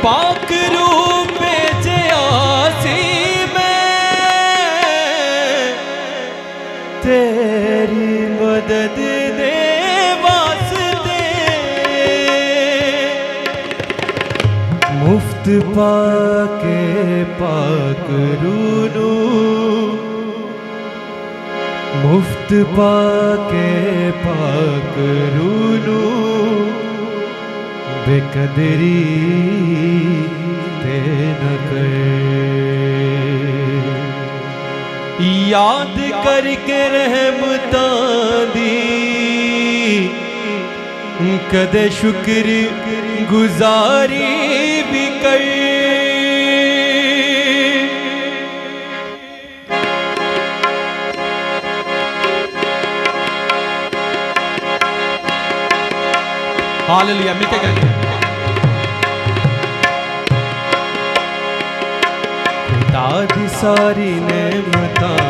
पाक रूपे जे आसी मैं तेरी मदद दे वास्ते मुफ्त पाके पाक रूनू मुफ्त पाके पाक रूनू बेकदरी ते न कर। याद करके रहमतां दी कदे शुक्र गुजारी भी कर। हालेलुया, मिलके करेंगे। खुदा दी सारी नेमतां